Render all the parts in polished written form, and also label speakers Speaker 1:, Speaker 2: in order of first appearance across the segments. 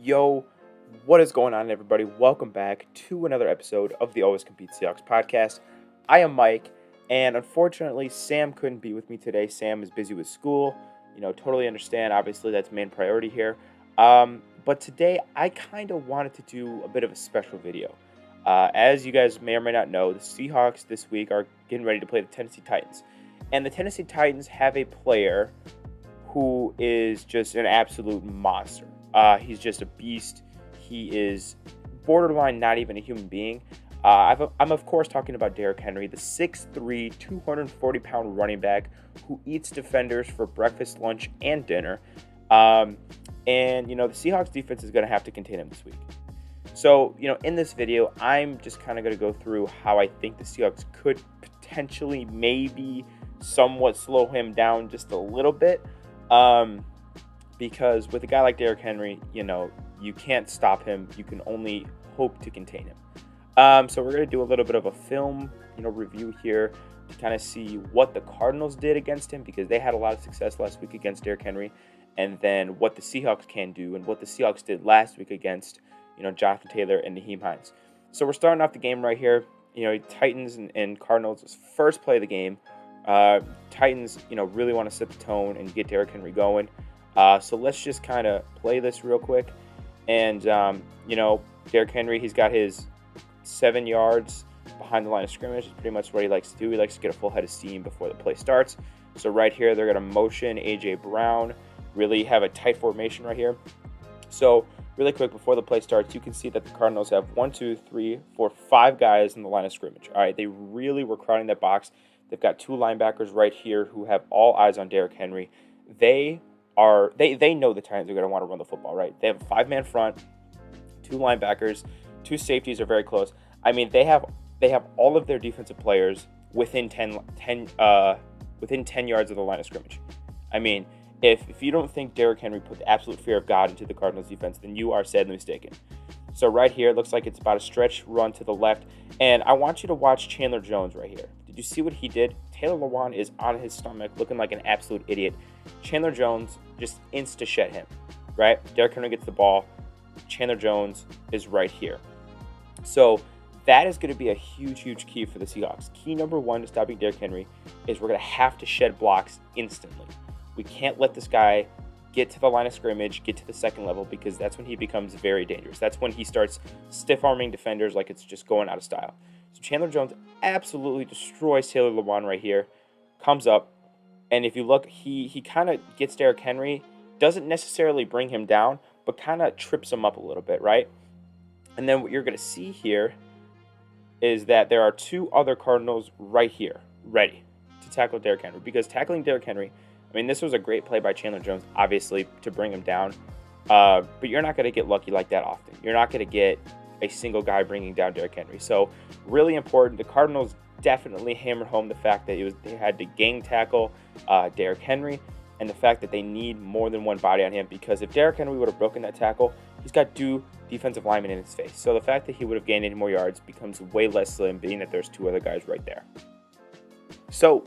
Speaker 1: Yo, what is going on, everybody? Welcome back to another episode of the Always Compete Seahawks podcast. I am Mike, and unfortunately, Sam couldn't be with me today. Sam is busy with school. Totally understand. Obviously, that's main priority here. But today, I kind of wanted to do a bit of a special video. As you guys may or may not know, the Seahawks this week are getting ready to play the Tennessee Titans. And the Tennessee Titans have a player who is just an absolute monster. He's just a beast. He is borderline not even a human being. I'm, of course, talking about Derrick Henry, the 6'3", 240-pound running back who eats defenders for breakfast, lunch, and dinner. The Seahawks defense is going to have to contain him this week. So, in this video, I'm just kind of going to go through how I think the Seahawks could potentially maybe somewhat slow him down just a little bit. Because with a guy like Derrick Henry, you can't stop him. You can only hope to contain him. So we're going to do a little bit of a film, review here to kind of see what the Cardinals did against him, because they had a lot of success last week against Derrick Henry, and then what the Seahawks can do and what the Seahawks did last week against, Jonathan Taylor and Nyheim Hines. So we're starting off the game right here. Titans and Cardinals' first play of the game. Titans, really want to set the tone and get Derrick Henry going. So let's just kind of play this real quick. And, Derrick Henry, he's got his 7 yards behind the line of scrimmage. It's pretty much what he likes to do. He likes to get a full head of steam before the play starts. So right here, they're going to motion A.J. Brown, really have a tight formation right here. So really quick, before the play starts, you can see that the Cardinals have 5 guys in the line of scrimmage. All right, they really were crowding that box. They've got 2 linebackers right here who have all eyes on Derrick Henry. They know the Titans are going to want to run the football, right? They have a 5-man front, 2 linebackers, 2 safeties are very close. I mean, they have all of their defensive players within 10 yards of the line of scrimmage. I mean, if you don't think Derrick Henry put the absolute fear of God into the Cardinals defense, then you are sadly mistaken. So right here, it looks like it's about a stretch run to the left. And I want you to watch Chandler Jones right here. Did you see what he did? Taylor Lewan is on his stomach looking like an absolute idiot. Chandler Jones just insta-shed him, right? Derrick Henry gets the ball. Chandler Jones is right here. So that is going to be a huge, huge key for the Seahawks. Key number 1 to stopping Derrick Henry is we're going to have to shed blocks instantly. We can't let this guy get to the line of scrimmage, get to the second level, because that's when he becomes very dangerous. That's when he starts stiff-arming defenders like it's just going out of style. So Chandler Jones absolutely destroys Taylor Lewan right here, comes up, and if you look, he kind of gets Derrick Henry, doesn't necessarily bring him down, but kind of trips him up a little bit, right? And then what you're going to see here is that there are 2 other Cardinals right here, ready to tackle Derrick Henry, because tackling Derrick Henry, I mean, this was a great play by Chandler Jones, obviously, to bring him down. But you're not going to get lucky like that often. You're not going to get a single guy bringing down Derrick Henry. So really important. The Cardinals definitely hammered home the fact that they had to gang tackle Derrick Henry, and the fact that they need more than one body on him, because if Derrick Henry would have broken that tackle, he's got 2 defensive linemen in his face. So the fact that he would have gained any more yards becomes way less slim, being that there's 2 other guys right there. So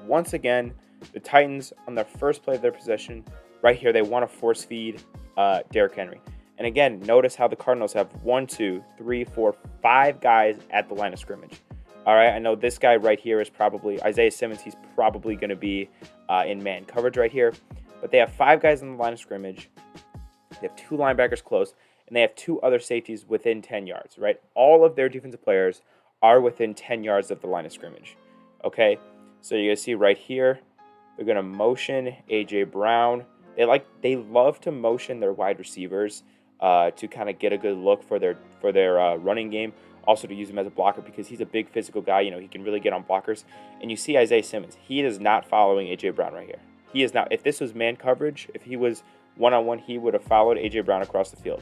Speaker 1: once again, the Titans, on their first play of their possession, right here, they want to force feed Derrick Henry. And again, notice how the Cardinals have 5 guys at the line of scrimmage. All right, I know this guy right here is probably Isaiah Simmons. He's probably going to be in man coverage right here. But they have 5 guys in the line of scrimmage. They have 2 linebackers close, and they have 2 other safeties within 10 yards, right? All of their defensive players are within 10 yards of the line of scrimmage. Okay, so you're going to see right here, they're going to motion A.J. Brown. They love to motion their wide receivers to kind of get a good look for their running game. Also to use him as a blocker, because he's a big physical guy. He can really get on blockers. And you see Isaiah Simmons. He is not following A.J. Brown right here. He is not. If this was man coverage, if he was one-on-one, he would have followed A.J. Brown across the field.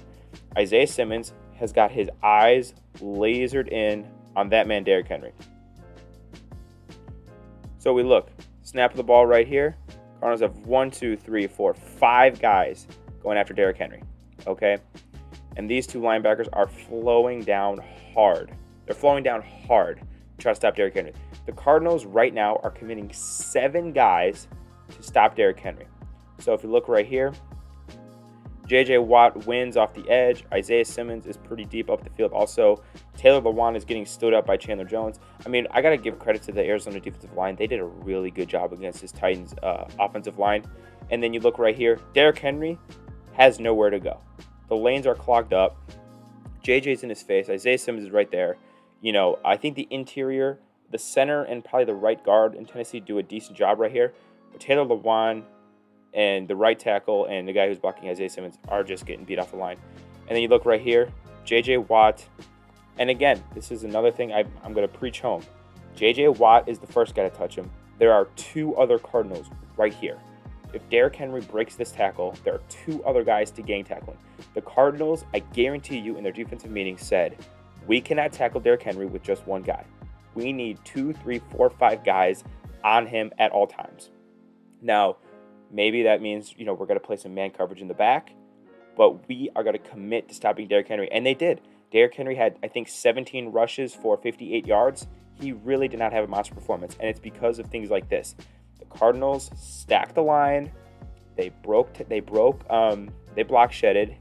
Speaker 1: Isaiah Simmons has got his eyes lasered in on that man, Derrick Henry. So we look. Snap of the ball right here. Cardinals have 5 guys going after Derrick Henry. Okay? And these 2 linebackers are flowing down hard. They're flowing down hard to try to stop Derrick Henry. The Cardinals right now are committing 7 guys to stop Derrick Henry. So if you look right here, J.J. Watt wins off the edge. Isaiah Simmons is pretty deep up the field. Also, Taylor Lewan is getting stood up by Chandler Jones. I mean, I got to give credit to the Arizona defensive line. They did a really good job against this Titans offensive line. And then you look right here. Derrick Henry has nowhere to go. The lanes are clogged up. JJ's in his face. Isaiah Simmons is right there. You know, I think the interior, the center, and probably the right guard in Tennessee do a decent job right here. But Taylor Lewan and the right tackle and the guy who's blocking Isaiah Simmons are just getting beat off the line. And then you look right here, J.J. Watt. And again, this is another thing I'm going to preach home. J.J. Watt is the first guy to touch him. There are two other Cardinals right here. If Derrick Henry breaks this tackle, there are two other guys to gang tackle him. The Cardinals, I guarantee you, in their defensive meeting said, we cannot tackle Derrick Henry with just one guy. We need 2, 3, 4, 5 guys on him at all times. Now, maybe that means, we're going to play some man coverage in the back, but we are going to commit to stopping Derrick Henry. And they did. Derrick Henry had, I think, 17 rushes for 58 yards. He really did not have a monster performance, and it's because of things like this. The Cardinals stacked the line. They block shedded,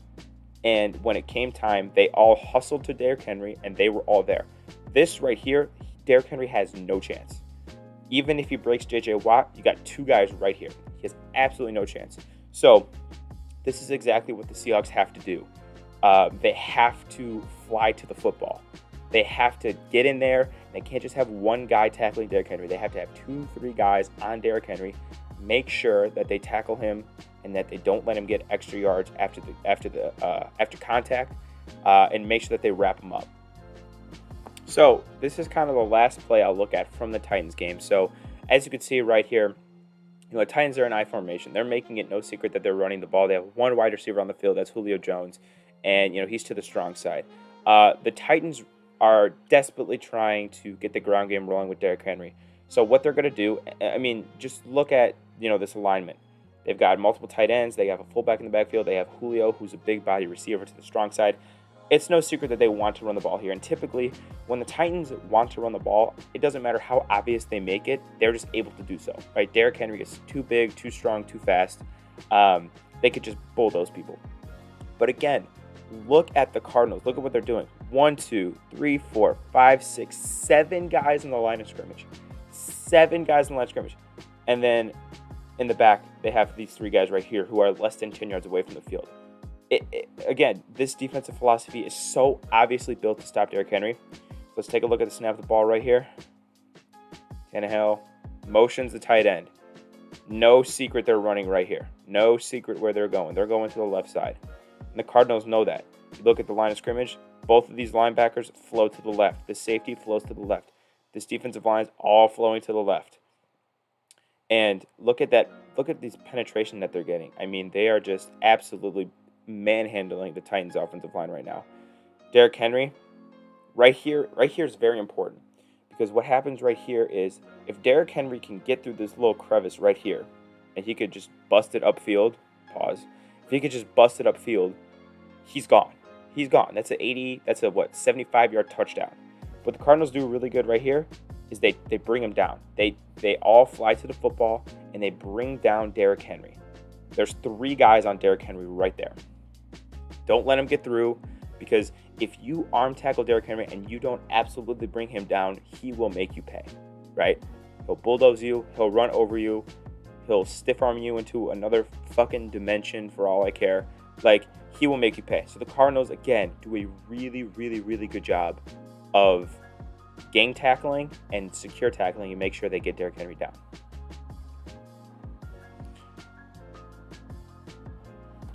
Speaker 1: and when it came time, they all hustled to Derrick Henry, and they were all there. This right here, Derrick Henry has no chance. Even if he breaks J.J. Watt, you got two guys right here. He has absolutely no chance. So this is exactly what the Seahawks have to do. They have to fly to the football. They have to get in there. They can't just have one guy tackling Derrick Henry. They have to have 2, 3 guys on Derrick Henry. Make sure that they tackle him and that they don't let him get extra yards after contact, and make sure that they wrap him up. So this is kind of the last play I'll look at from the Titans game. So as you can see right here, the Titans are in I formation. They're making it no secret that they're running the ball. They have one wide receiver on the field. That's Julio Jones, and he's to the strong side. The Titans are desperately trying to get the ground game rolling with Derrick Henry. So what they're going to do, just look at this alignment. They've got multiple tight ends. They have a fullback in the backfield. They have Julio, who's a big body receiver, to the strong side. It's no secret that they want to run the ball here. And typically, when the Titans want to run the ball, it doesn't matter how obvious they make it. They're just able to do so. Right? Derrick Henry is too big, too strong, too fast. They could just bulldoze people. But again, look at the Cardinals. Look at what they're doing. 1, 2, 3, 4, 5, 6, 7 guys in the line of scrimmage. 7 guys in the line of scrimmage. And then in the back, they have these 3 guys right here who are less than 10 yards away from the field. Again, this defensive philosophy is so obviously built to stop Derrick Henry. Let's take a look at the snap of the ball right here. Tannehill motions the tight end. No secret they're running right here. No secret where they're going. They're going to the left side. And the Cardinals know that. You look at the line of scrimmage, both of these linebackers flow to the left. The safety flows to the left. This defensive line is all flowing to the left. And look at that. Look at this penetration that they're getting. I mean, they are just absolutely manhandling the Titans offensive line right now. Derrick Henry, right here is very important, because what happens right here is if Derrick Henry can get through this little crevice right here and he could just bust it upfield, pause. If he could just bust it upfield, he's gone. He's gone. That's a 75-yard touchdown. What the Cardinals do really good right here is they bring him down. They all fly to the football and they bring down Derrick Henry. There's 3 guys on Derrick Henry right there. Don't let him get through, because if you arm tackle Derrick Henry and you don't absolutely bring him down, he will make you pay, right? He'll bulldoze you. He'll run over you. He'll stiff arm you into another fucking dimension for all I care. Like, he will make you pay. So the Cardinals, again, do a really, really, really good job of gang tackling and secure tackling and make sure they get Derrick Henry down.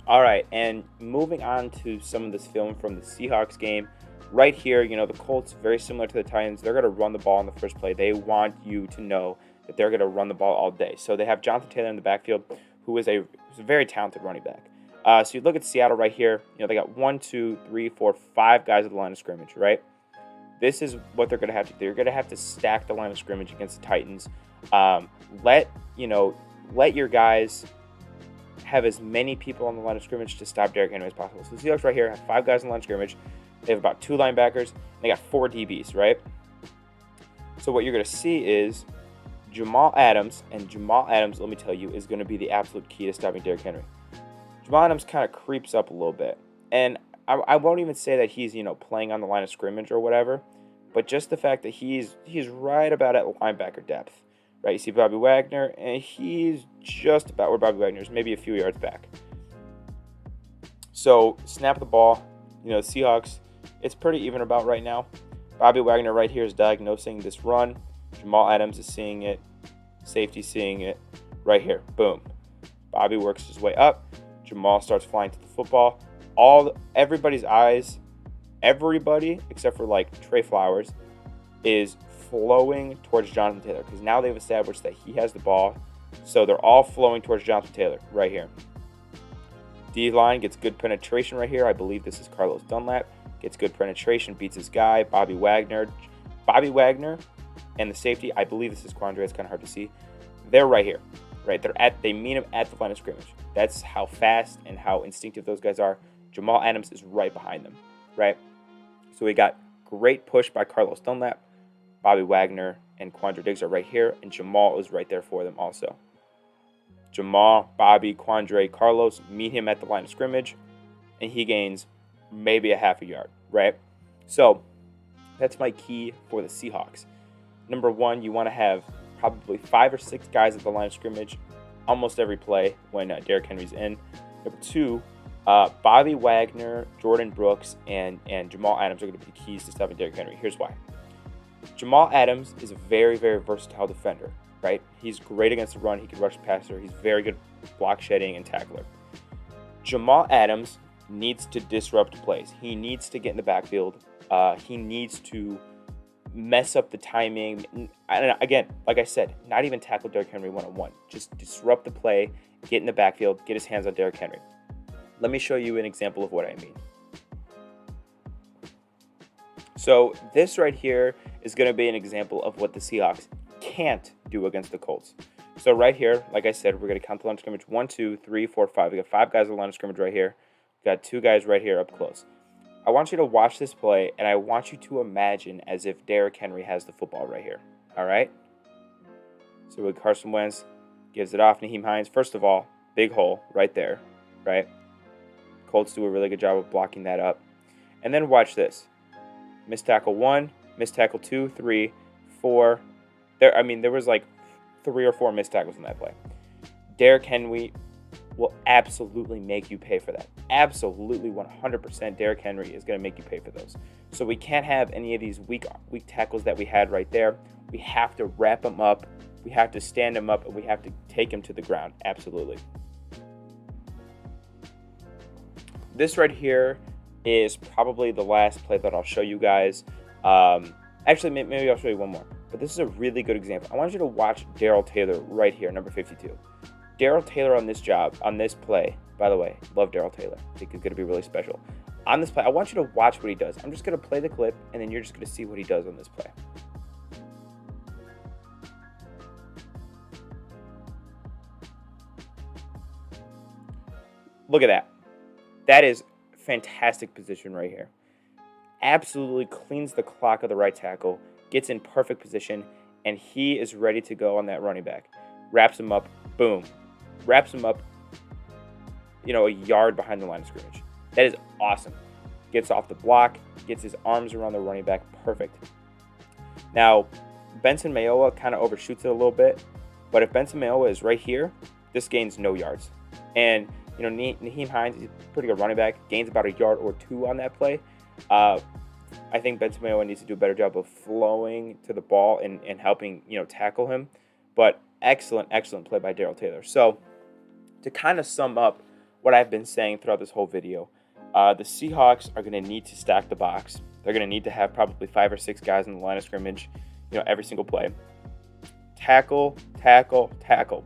Speaker 1: All right, and moving on to some of this film from the Seahawks game. Right here, the Colts, very similar to the Titans, they're going to run the ball in the first play. They want you to know that they're going to run the ball all day. So they have Jonathan Taylor in the backfield, who's a very talented running back. So you look at Seattle right here. They got 1, 2, 3, 4, 5 guys at the line of scrimmage, right? This is what they're going to have to do. They're going to have to stack the line of scrimmage against the Titans. Let your guys have as many people on the line of scrimmage to stop Derrick Henry as possible. So the Seahawks right here have 5 guys on the line of scrimmage. They have about 2 linebackers. And they got 4 DBs, right? So what you're going to see is Jamal Adams, let me tell you, is going to be the absolute key to stopping Derrick Henry. Jamal Adams kind of creeps up a little bit. And I won't even say that he's, playing on the line of scrimmage or whatever, but just the fact that he's right about at linebacker depth, right? You see Bobby Wagner, and he's just about where Bobby Wagner is, maybe a few yards back. So snap the ball. The Seahawks, it's pretty even about right now. Bobby Wagner right here is diagnosing this run. Jamal Adams is seeing it. Safety seeing it. Right here. Boom. Bobby works his way up. Jamal starts flying to the football. Everybody's eyes, everybody except for like Trey Flowers, is flowing towards Jonathan Taylor because now they've established that he has the ball. So they're all flowing towards Jonathan Taylor right here. D-line gets good penetration right here. I believe this is Carlos Dunlap. Gets good penetration, beats his guy, Bobby Wagner. Bobby Wagner and the safety, I believe this is Quandre. It's kind of hard to see. They're right here. Right, they meet him at the line of scrimmage. That's how fast and how instinctive those guys are. Jamal Adams is right behind them, right? So we got great push by Carlos Dunlap. Bobby Wagner and Quandre Diggs are right here, and Jamal is right there for them also. Jamal, Bobby, Quandre, Carlos meet him at the line of scrimmage, and he gains maybe a half a yard, right? So that's my key for the Seahawks. Number one, you want to have probably 5 or 6 guys at the line of scrimmage almost every play when Derrick Henry's in. Number two, Bobby Wagner, Jordan Brooks, and Jamal Adams are going to be the keys to stopping Derrick Henry. Here's why. Jamal Adams is a very, very versatile defender, right? He's great against the run. He can rush the passer. He's very good block shedding and tackler. Jamal Adams needs to disrupt plays. He needs to get in the backfield. He needs to mess up the timing. And again, like I said, not even tackle Derrick Henry one-on-one. Just disrupt the play, get in the backfield, get his hands on Derrick Henry. Let me show you an example of what I mean. So this right here is going to be an example of what the Seahawks can't do against the Colts. So right here, like I said, we're going to count the line of scrimmage. 1, 2, 3, 4, 5. We got 5 guys on the line of scrimmage right here. We got 2 guys right here up close. I want you to watch this play, and I want you to imagine as if Derrick Henry has the football right here. All right? So with Carson Wentz gives it off, Nyheim Hines. First of all, big hole right there, right? Colts do a really good job of blocking that up. And then watch this. Missed tackle 1, missed tackle 2, 3, 4. There was like 3 or 4 missed tackles in that play. Derrick Henry will absolutely make you pay for that. Absolutely 100% Derrick Henry is going to make you pay for those. So we can't have any of these weak tackles that we had right there. We have to wrap him up. We have to stand him up, and we have to take him to the ground. Absolutely. This right here is probably the last play that I'll show you guys. Actually, maybe I'll show you one more. But this is a really good example. I want you to watch Darrell Taylor right here, number 52. Darrell Taylor on this play, by the way, love Darrell Taylor. I think he's going to be really special. On this play, I want you to watch what he does. I'm just going to play the clip, and then you're just going to see what he does on this play. Look at that. That is fantastic position right here. Absolutely cleans the clock of the right tackle, gets in perfect position, and he is ready to go on that running back. Wraps him up, boom. Wraps him up, a yard behind the line of scrimmage. That is awesome. Gets off the block, gets his arms around the running back, perfect. Now, Benson Mayowa kind of overshoots it a little bit, but if Benson Mayowa is right here, this gains no yards. And Nyheim Hines is a pretty good running back, gains about a yard or 2 on that play. I think Benson Mayowa needs to do a better job of flowing to the ball and helping, tackle him. But excellent play by Darrell Taylor. So to kind of sum up what I've been saying throughout this whole video, the Seahawks are going to need to stack the box. They're going to need to have probably 5 or 6 guys in the line of scrimmage, every single play. Tackle.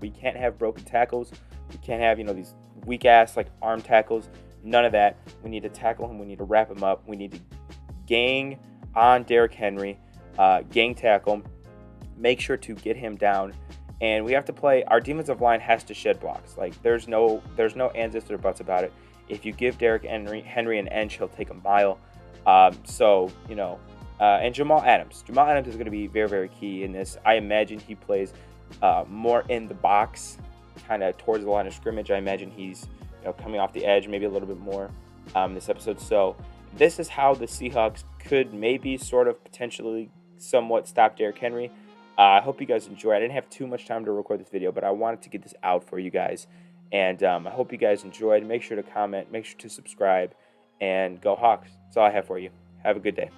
Speaker 1: We can't have broken tackles. We can't have, these weak-ass, arm tackles. None of that. We need to tackle him. We need to wrap him up. We need to gang on Derrick Henry, gang tackle him, make sure to get him down. And we have to play, our defensive line has to shed blocks. There's no ands, ifs, or buts about it. If you give Derrick Henry an inch, he'll take a mile. And Jamal Adams. Jamal Adams is going to be very, very key in this. I imagine he plays more in the box, kind of towards the line of scrimmage. I imagine he's coming off the edge, maybe a little bit more this episode. So this is how the Seahawks could maybe sort of potentially somewhat stop Derrick Henry. I hope you guys enjoy. I didn't have too much time to record this video, but I wanted to get this out for you guys. And I hope you guys enjoyed. Make sure to comment, make sure to subscribe, and go Hawks. That's all I have for you. Have a good day.